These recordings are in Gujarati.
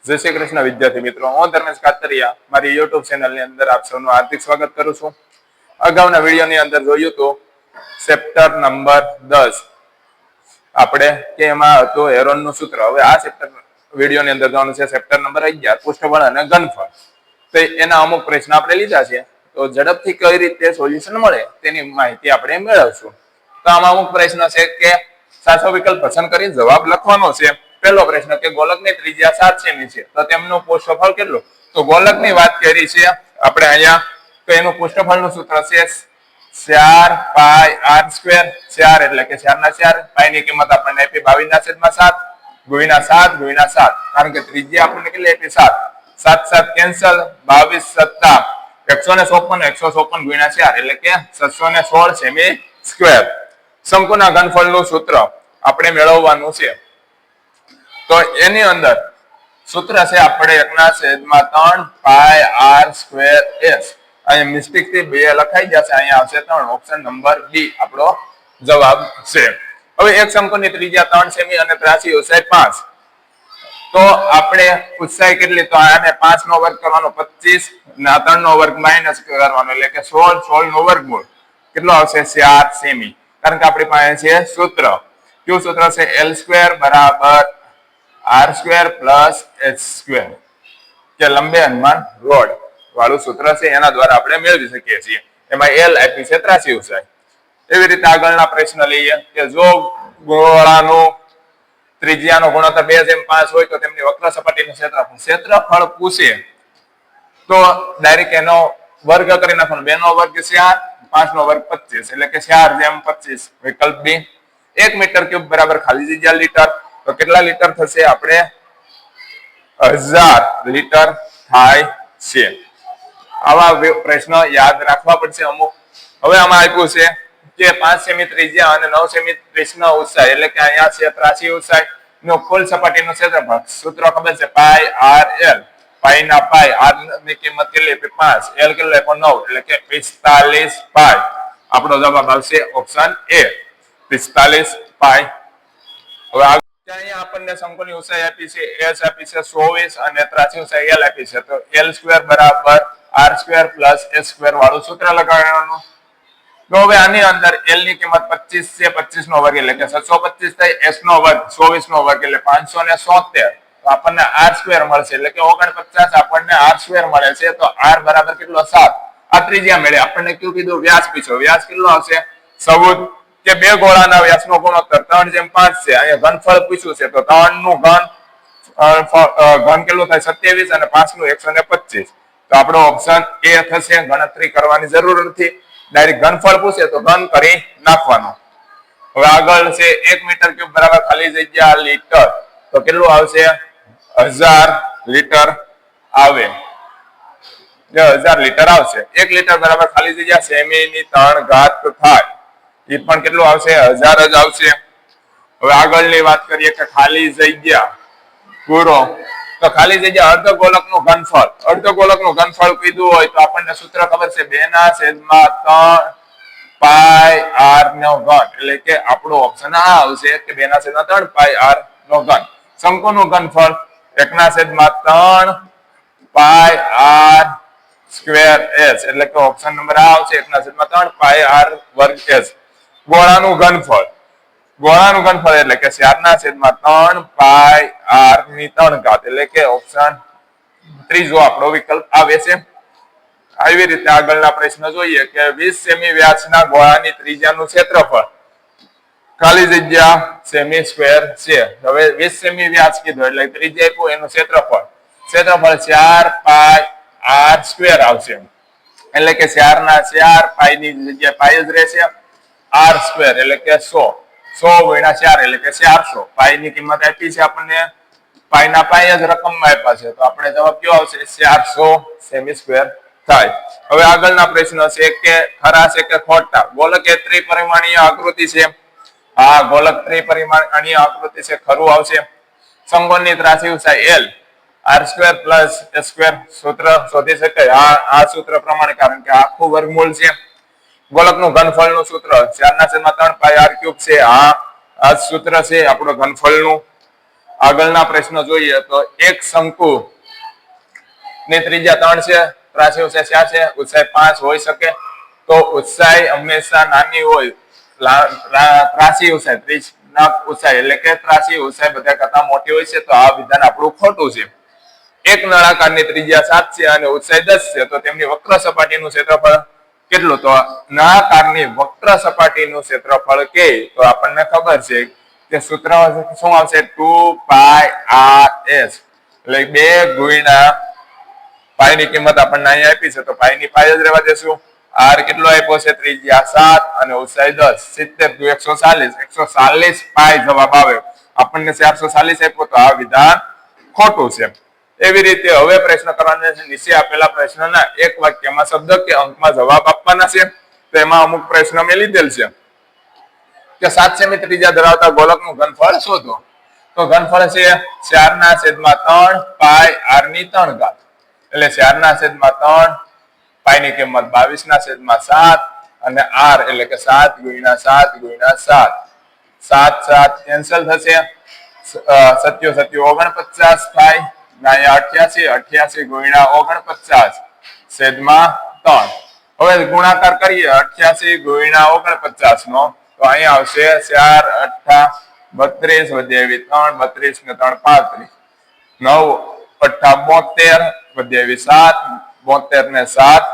જય શ્રી કૃષ્ણ વિદ્યાર્થી મિત્રો, હું ધર્મેશ કાતરિયા મારી યુટ્યુબ ચેનલની અંદર આપ સૌનું હાર્દિક સ્વાગત કરું છું. અગાઉના વિડીયોની અંદર જોયું તો ચેપ્ટર નંબર 10 આપણે કે એમાં હતું હેરોનનું સૂત્ર. હવે આ ચેપ્ટર વિડીયોની અંદર જોવાનું છે ચેપ્ટર નંબર 11 પૃષ્ઠફળ અને ઘનફળ. તો એના અમુક પ્રશ્ન આપણે લીધા છે, તો ઝડપથી કઈ રીતે સોલ્યુશન મળે તેની માહિતી આપણે મેળવશું. તો આમાં અમુક પ્રશ્ન છે કે સાચો વિકલ્પ પસંદ કરી જવાબ લખવાનો છે. પહેલો પ્રશ્ન કે ગોલકની ત્રિજ્યા 7 સેમી છે, તો તેમનું પૃષ્ઠફળ કેટલું? તો ગોલકની વાત કરી છે આપણે અહીંયા, તો એનું પૃષ્ઠફળનું સૂત્ર છે 4 પાઈ r સ્ક્વેર. 4 એટલે કે 4 ના 4, પાઈ ની કિંમત આપણને આપી 22/7 ગુણ્યા 7 ગુણ્યા 7, કારણ કે ત્રિજ્યા આપણને કેટલી આપી 7. 7 7 કેન્સલ, 22 સત્તા 154, 154 ગુણ્યા 4 એટલે કે 616 સેમી સ્ક્વેર. શંકુના ઘનફળનું સૂત્ર આપણે મેળવવાનું છે. તો એની અંદર સૂત્ર છે આપણે 1/3 પાઈ r સ્ક્વેર s. અહીંયા મિસ્ટેક થી 2 લખાઈ જશે, અહીંયા આવશે 3. ઓપ્શન નંબર ડી આપણો જવાબ છે. હવે એક શંકુની ત્રિજ્યા 3 સેમી અને ત્રાસી ઊંચાઈ 5. તો આપણે ઊંચાઈ કેટલી? તો આને 5 નો વર્ગ કરવાનો 25 ના 3 નો વર્ગ માઈનસ કરવાનો એટલે કે 16. 16 નો વર્ગમૂળ કેટલો આવશે? 4 સેમી. કારણ કે આપણી પાસે છે સૂત્ર. કયું સૂત્ર છે? l સ્ક્વેર બરાબર r square plus h square, કે લંબે અનુમાન રોડ વાળું સૂત્ર છે, એના દ્વારા આપણે મેળવી શકીએ છીએ. એમાં l આપી છે 83 ઊંચાઈ. એવી રીતે આગળના પ્રશ્ન લઈએ કે જો ગોળાનું ત્રિજ્યાનો ગુણોત્તર 2:5 હોય તો તેમની વક્ર સપાટીનું ક્ષેત્રફળ પૂછે તો ડાયરેક્ટ એનો વર્ગ કરી નાખવાનો. 2 નો વર્ગ 4, 5 નો વર્ગ 25 એટલે કે 4/25. વિકલ્પ બી. 1 મીટર ક્યુબ બરાબર ખાલી જગ્યા લીટર, તો કેટલા લીટર થશે? આપણે 1000 લીટર થાય છે. આવા પ્રશ્ન યાદ રાખવા પડશે અમુક. હવે આમાં આપ્યું છે કે 5 સેમી ત્રિજ્યા અને 9 સેમી ત્રિજ્યા ઊંચાઈ એટલે કે અહીંયા છે 83 ઊંચાઈ નો કુલ સપાટીનું ક્ષેત્રફળ. સૂત્ર ખબર છે, પાઈ r l. પાઈ ના પાઈ, r ની કિંમત કેટલી? 5, l કેટલો? 9 એટલે કે 45 પાઈ. આપણો જવાબ આવશે ઓપ્શન એ, 45 પાઈ. હવે અહીંયા આપણને શંકુની ઊંચાઈ આપી છે h આપી છે 24 અને ત્રાસી ઊંચાઈ l આપી છે, તો l સ્ક્વેર બરાબર r square plus h square વાળું સૂત્ર લગાવવાનું. તો હવે આની અંદર l ની કિંમત 25 છે, 25 નો વર્ગ એટલે કે 625 થાય, h નો વર્ગ 24 નો વર્ગ એટલે 573, તો આપણને r સ્ક્વેર મળશે એટલે કે 49 આપણને r સ્ક્વેર મળે છે. તો r બરાબર કેટલો? 7. આ ત્રિજ્યા મળે. આપણને કયું કીધું? વ્યાસ પૂછ્યો. વ્યાસ કેટલો આવશે? 14, કે બે ગોળાના વ્યાસનો ગુણોત્તર 3:5 છે. અહીંયા ઘનફળ પૂછ્યું છે, તો 3 નું ઘન કેટલું થાય? 27 અને 5 નું 125. તો આપણો ઓપ્શન એ થશે. ગણતરી કરવાની જરૂર નથી, ડાયરેક્ટ ઘનફળ પૂછે તો ઘન કરી નાખવાનો. હવે આગળ છે 1 મીટર ક્યુબ બરાબર ખાલી જગ્યા લીટર, તો કેટલું આવશે? 1000 લીટર આવે. 1000 લીટર આવશે. 1 લીટર બરાબર ખાલી જગ્યા સેમી ની 3 ઘાત થાય, એ પણ કેટલું આવશે? 1000 જ આવશે. હવે આગળની વાત કરીએ કે ખાલી જગ્યા પૂરો, તો ખાલી જગ્યા અર્ધગોલકનું ઘનફળ. અર્ધગોલકનું ઘનફળ કીધું હોય તો આપણને સૂત્ર ખબર છે 2/3 પાઈ r નો ઘન, એટલે કે આપણો ઓપ્શન આ આવશે કે 2/3 પાઈ r નો ઘન. શંકુનું ઘનફળ 1/3 પાઈ r સ્ક્વેર s, એટલે કે ઓપ્શન નંબર આ આવશે 1/3 પાઈ r વર્ગ s. ગોળાનું ઘનફળ. ગોળાનું ઘનફળ એટલે કે 4/3 પાઈ r ની 3 ઘાત, એટલે કે ઓપ્શન ત્રીજો આપણો વિકલ્પ આવે છે. આવી રીતે આગળના પ્રશ્ન જોઈએ કે 20 સેમી વ્યાસના ગોળાની ત્રિજ્યાનું ક્ષેત્રફળ ખાલી જગ્યા સેમી સ્ક્વેર છે. હવે 20 સેમી વ્યાસ કીધું એટલે ત્રિજ્યા આપ્યું, એનું ક્ષેત્રફળ 4 પાઈ r સ્ક્વેર આવશે, એટલે કે 4/4 પાઈ ની જગ્યાએ પાઈ જ રહેશે. r સ્ક્વેર એટલે કે 100. 100 ગુણ્યા 4 એટલે કે 400. પાઈ ની કિંમત આપી છે આપણને, પાઈ ના પાઈ જ રકમમાં આપ્યા છે, તો આપણે જવાબ કયો આવશે? 400 સેમી સ્ક્વેર થાય. હવે આગળના પ્રશ્ન છે કે ખરા છે કે ખોટા? ગોલક એ ત્રિપરિમાણીય આકૃતિ છે. હા, ગોલક ત્રિપરિમાણીય આકૃતિ છે, ખરું આવશે. શંકુની ત્રાસી ઊંચાઈ l, r square plus s square. સૂત્ર શોધી શકાય આ સૂત્ર પ્રમાણે, કારણ કે આખું વર્ગમૂળ છે. ગોલકનું ઘનફળનું સૂત્ર 4/3 પાઈ r ક્યુબ છે. આ સૂત્ર છે આપણો ઘનફળનું. આગળના પ્રશ્નો જોઈએ તો એક શંકુ ની ત્રિજ્યા 3 છે, ત્રાસી ઊંચાઈ 4 છે, ઊંચાઈ 5 હોઈ શકે. તો ઊંચાઈ હંમેશા નાની હોય, ત્રાસી ઊંચાઈ ઊંચાઈ એટલે કે ત્રાસી ઊંચાઈ બધા કરતા મોટી હોય છે. તો આ વિધાન આપણું ખોટું છે. એક નળાકારની ત્રિજ્યા 7 છે અને ઊંચાઈ 10 છે, તો તેમની વક્ર સપાટીનું ક્ષેત્રફળ કેટલું? તો નળાકારની વક્ર સપાટીનું ક્ષેત્રફળ કે તો આપણને ખબર છે કે સૂત્ર શું આવશે? 2πr(s) એટલે 2 ગુણ્યા પાઈ ની કિંમત આપણને અહીંયા આપી છે, તો પાઈ ની પાઈ જ રહેવા દેશું. r કેટલો આપ્યો છે? ત્રિજ્યા 7 અને ઊંચાઈ 10. 70 × 140 140 પાઈ જવાબ આવે. આપણને 440 આપ્યો, તો આ વિધાન ખોટું છે. એવી રીતે હવે પ્રશ્ન કરવાનો છે. નીચે આપેલા પ્રશ્નના એક વાક્યમાં શબ્દ કે અંકમાં જવાબ આપવાના છે. તો એમાં અમુક પ્રશ્ન મેં લીધેલ છે કે 7 સેમી ત્રિજ્યા ધરાવતા ગોળકનું ઘનફળ શોધો. તો ઘનફળ છે 4/3 પાઈ r ની 3 ઘાત. એટલે 4/3 પાઈ ની કિંમત 22/7 અને r એટલે કે 7 × 7 × 7. 7 7 કેન્સલ થશે. 7 7 49 પાઈ. અહીંયા 88 88 × 49/3. હવે ગુણાકાર કરીએ 88 × 49 નો, તો અહીંયા આવશે 4 8 32 3 32 ને 3 35 9 8 72 7 72 ને 7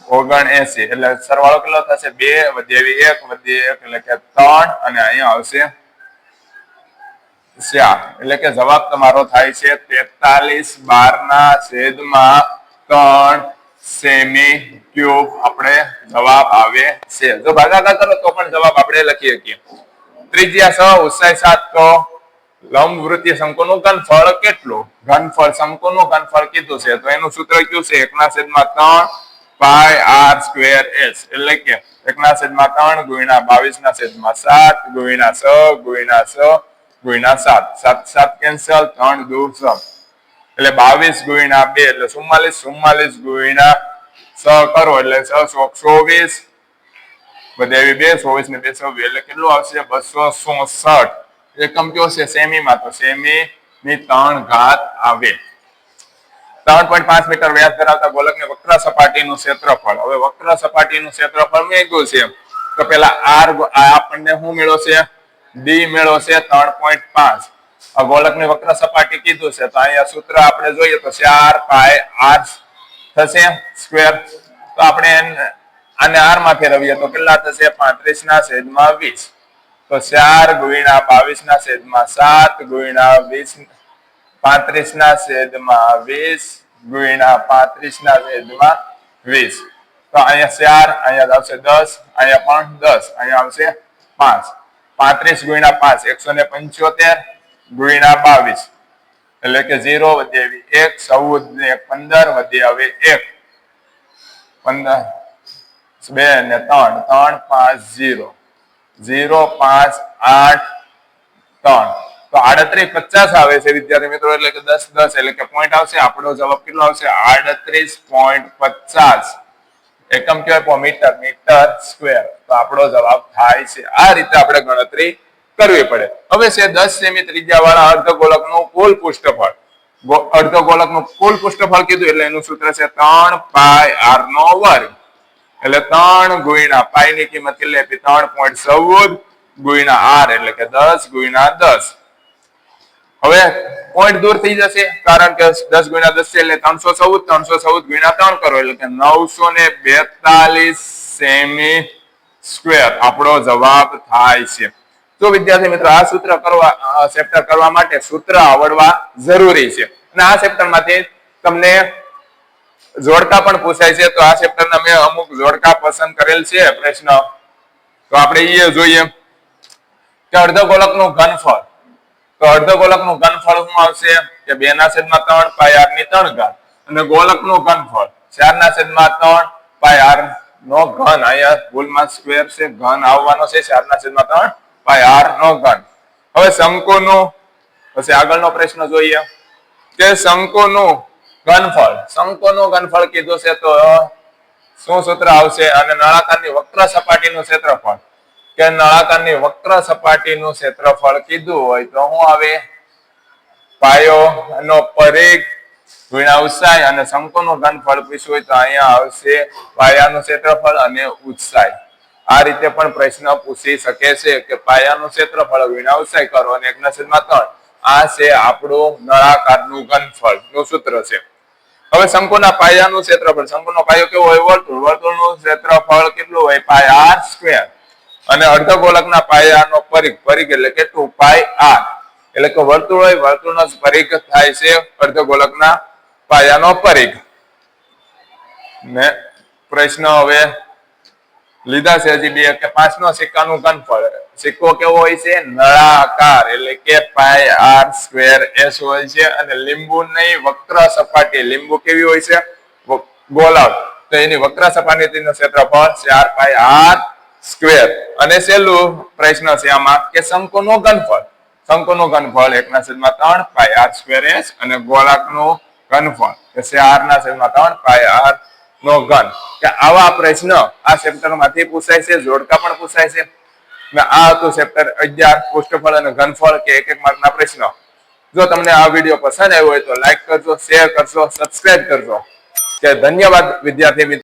79. એટલે સરવાળો કેટલો થશે? 2 1 એટલે કે 3 અને અહીંયા આવશે 4. એટલે કે જવાબ તમારો થાય છે 43/12/3 સેમી ક્યુબ. આપણે જવાબ આવે છે. જો ભાગાકાર કરો તો પણ જવાબ આપણે લખી શકીએ. ત્રિજ્યા 6 ઊંચાઈ 7, તો લંબવૃત્તીય શંકુનું ઘનફળ કેટલું? ઘનફળ શંકુનું ઘનફળ કીધું છે, તો એનું સૂત્ર કયું છે? 1/3 પાઈ r²s. એટલે કે 1/3 ગુણ્યા 22/7 ગુણ્યા 6 ગુણ્યા 6 ગુણ્યા 7. 7 7 કેન્સલ. 3 2 6 એટલે 22 ગુણ્યા 2 એટલે 44. 44 ગુણ્યા 6 કરો એટલે 6 24 વધ્યા 2 24 ને 2 26 એટલે કેટલું આવશે? 266. એકમ કયો છે? સેમી માં, તો સેમી ની 3 ઘાત આવે. 3.5 મીટર વ્યાસ ધરાવતા ગોળકની વક્ર સપાટીનું ક્ષેત્રફળ. હવે વક્ર સપાટીનું ક્ષેત્રફળ મેળવ્યું છે, તો પેલા r આપણને શું મેળવો છે? d મેળવો છે 3.5. આ ગોળકની વક્ર સપાટી કીધું છે, તો અહીંયા સૂત્ર આપણે જોઈએ તો 4 પાઈ r થશે સ્ક્વેર. તો આપણે આને r માં ફેરવીએ તો કેટલા થશે? 35/20. તો 4 ગુણ્યા 22/7 ગુણ્યા 20 35/20 ગુણ્યા 35/20. તો અહીંયા 4, અહીંયા આવશે 10, અહીંયા પણ 10, અહીંયા આવશે 5. 35 ગુણ્યા 5 175 ગુણ્યા 22 એટલે કે 0 વધ્યા 1 14 ને 15 વધ્યા આવે 1 15 2 ને 3 3 5 0 0 5 8 3. તો 38 50 આવે છે વિદ્યાર્થી મિત્રો. એટલે કે 10 10 એટલે કે પોઈન્ટ આવશે. આપણો જવાબ કેટલો આવશે? 38.50. એકમ કહેવાય મીટર, મીટર સ્ક્વેર. તો આપણો જવાબ થાય છે. આ રીતે આપણે ગણતરી કરવી પડે. હવે છે 10 સેમી ત્રિજ્યા વાળા અર્ધગોળકનું કુલ પૃષ્ઠફળ. અર્ધગોળકનું કુલ પૃષ્ઠફળ કીધું એટલે એનું સૂત્ર છે 3 પાઈ r નો વર્ગ. એટલે 3 ગુણ્યા પાઈ ની કિંમત કેટલી આપી? 3.14 ગુણ્યા r એટલે કે 10 ગુણ્યા 10. હવે પોઈન્ટ દૂર થઈ જશે કારણ કે 10 ગુણ્યા 10 છે એટલે 314 314 ગુણ્યા 3 કરો એટલે કે 942 સેમી સ્ક્વેર આપણો જવાબ થાય છે. તો વિદ્યાર્થી મિત્રો આ સૂત્ર કરવા ચેપ્ટર કરવા માટે સૂત્ર આવડવા જરૂરી છે. અને આ ચેપ્ટર માંથી તમને જોડકા પણ પૂછાય છે. તો આ ચેપ્ટરના મેં અમુક જોડકા પસંદ કરેલ છે પ્રશ્ન. તો આપણે એ જોઈએ કે અર્ધગોળકનું ઘનફળ. તો અર્ધગોળકનું ઘનફળ શું આવશે કે 2/3 પાઈ r ની 3 ઘાત અને ગોળકનું ઘનફળ 4/3 પાઈ r નો ઘન. અહીંયા ભૂલમાં સ્ક્વેર છે, ઘન આવવાનો છે 4/3 પાઈ r નો ઘન. હવે શંકુનું પછી આગળનો પ્રશ્ન જોઈએ કે શંકુનું ઘનફળ. શંકુનું ઘનફળ કીધું છે તો શું સૂત્ર આવશે? અને નળાકારની વક્ર સપાટીનું ક્ષેત્રફળ કે નળાકારની વક્ર સપાટીનું ક્ષેત્રફળ કીધું હોય તો શું આવે? પાયો નો પરિઘ ગુણ્યા ઊંચાઈ, અને શંકુનું ઘનફળ પૂછ્યું હોય તો અહીંયા આવશે પાયાનું ક્ષેત્રફળ અને ઊંચાઈ. આ રીતે પણ પ્રશ્ન પૂછી શકે છે કે પાયાનું ક્ષેત્રફળ ગુણ્યા ઊંચાઈ કરો અને 1/3. આ છે આપણું નળાકારનું ઘનફળ નું સૂત્ર છે. હવે શંકુના પાયાનું ક્ષેત્રફળ, શંકુનો પાયો કેવો હોય? વર્તુળ. વર્તુળનું ક્ષેત્રફળ કેટલું હોય? પાય r². અને અર્ધગોળકના પાયાનો પરિઘ, પરિઘ એટલે કેટલું? પાય r. એટલે કે વર્તુળ હોય, વર્તુળનો પરિઘ થાય છે અર્ધગોળકના પાયાનો પરિઘ. ને પ્રશ્ન હવે લીધા છે હજી બે કે 5 નો સિક્કાનું ઘનફળ. સિક્કો કેવો હોય છે? નળાકાર, એટલે કે પાય r²s હોય છે. અને લીંબુ નહીં, વક્ર સપાટી. લીંબુ કેવી હોય છે? ગોળાકાર. તો એની વક્ર સપાટીનું ક્ષેત્રફળ 4πr². અને છેલ્લું પ્રશ્ન છે આમાં કે શંકુનું ઘનફળ. શંકુનું ઘનફળ 1/3πr²s અને ગોળાકનું ઘનફળ 4/3πr નો ઘન. કે આવા પ્રશ્ન આ ચેપ્ટર માંથી પૂછાય છે, જોડકા પણ પૂછાય છે. આ હતું ચેપ્ટર 11 પૃષ્ઠફળ અને ઘનફળ કે 1 માર્કના પ્રશ્નો. જો તમને આ વિડીયો પસંદ આવ્યો હોય તો લાઈક કરજો, શેર કરજો, સબસ્ક્રાઇબ કરજો. કે ધન્યવાદ વિદ્યાર્થી મિત્રો.